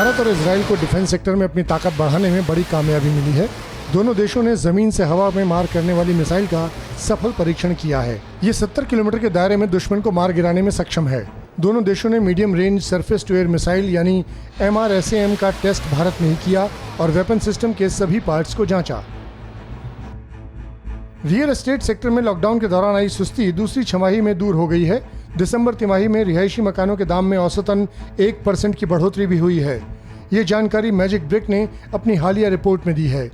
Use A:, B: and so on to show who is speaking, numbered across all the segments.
A: भारत और इजराइल को defence sector में अपनी ताकत बढ़ाने में बड़ी कामयाबी मिली है। दोनों देशों ने जमीन से हवा में मार करने वाली मिसाइल का सफल परीक्षण किया है। ये 70 किलोमीटर के दायरे में दुश्मन को मार गिराने में सक्षम है। दोनों देशों ने medium range surface to air missile यानी MRSAM का टेस्ट भारत में ही किया और वेपन सिस्टम के सभी पार्ट्स को जांचा। रियल एस्टेट सेक्टर में लॉकडाउन के दौरान आई सुस्ती दूसरी छमाही में दूर हो गई है। दिसंबर तिमाही में रिहायशी मकानों के दाम में औसतन 1% की बढ़ोतरी भी हुई है। ये जानकारी मैजिक ब्रिक ने अपनी हालिया रिपोर्ट में दी है।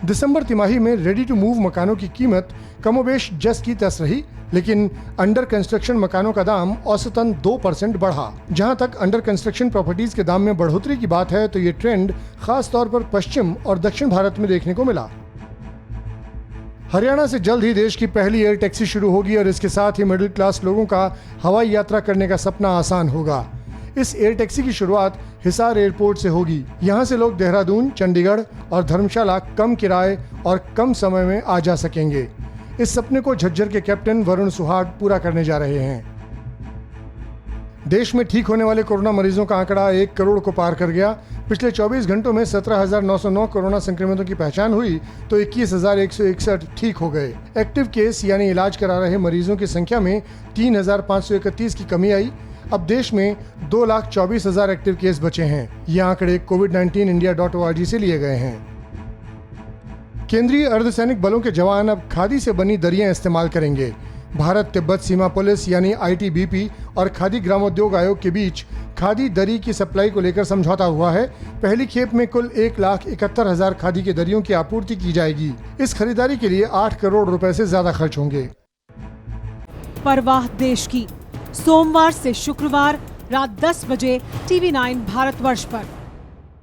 A: दिसंबर तिमाही में रेडी टू मूव मकानों की कीमत कमोबेश जस की तस रही, लेकिन अंडर कंस्ट्रक्शन मकानों का दाम औसतन 2% बढ़ा। जहां तक अंडर कंस्ट्रक्शन प्रॉपर्टीज के दाम में बढ़ोतरी की बात है तो ये ट्रेंड खास तौर पर पश्चिम और दक्षिण भारत में देखने को मिला। हरियाणा से जल्द ही देश की पहली एयर टैक्सी शुरू होगी और इसके साथ ही मिडिल क्लास लोगों का हवाई यात्रा करने का सपना आसान होगा। इस एयर टैक्सी की शुरुआत हिसार एयरपोर्ट से होगी। यहाँ से लोग देहरादून, चंडीगढ़ और धर्मशाला कम किराए और कम समय में आ जा सकेंगे। इस सपने को झज्जर के कैप्टन वरुण सुहाग पूरा करने जा रहे हैं। देश में ठीक होने वाले कोरोना मरीजों का आंकड़ा 1 करोड़ को पार कर गया। पिछले 24 घंटों में 17,909 कोरोना संक्रमितों की पहचान हुई तो 21,161 ठीक हो गए। एक्टिव केस यानी इलाज करा रहे मरीजों की संख्या में 3,531 की कमी आई। अब देश में 2,24,000 एक्टिव केस बचे हैं। ये आंकड़े covid19india.org से लिए गए हैं। केंद्रीय अर्धसैनिक बलों के जवान अब खादी से बनी दरियां इस्तेमाल करेंगे। भारत तिब्बत सीमा पुलिस यानी ITBP और खादी ग्रामोद्योग आयोग के बीच खादी दरी की सप्लाई को लेकर समझौता हुआ है। पहली खेप में कुल 1,71,000 खादी के दरियों की आपूर्ति की जाएगी। इस खरीदारी के लिए 8 करोड़ रुपए से ज्यादा खर्च होंगे।
B: परवाह देश की, सोमवार से शुक्रवार रात 10 बजे TV9 भारतवर्ष पर।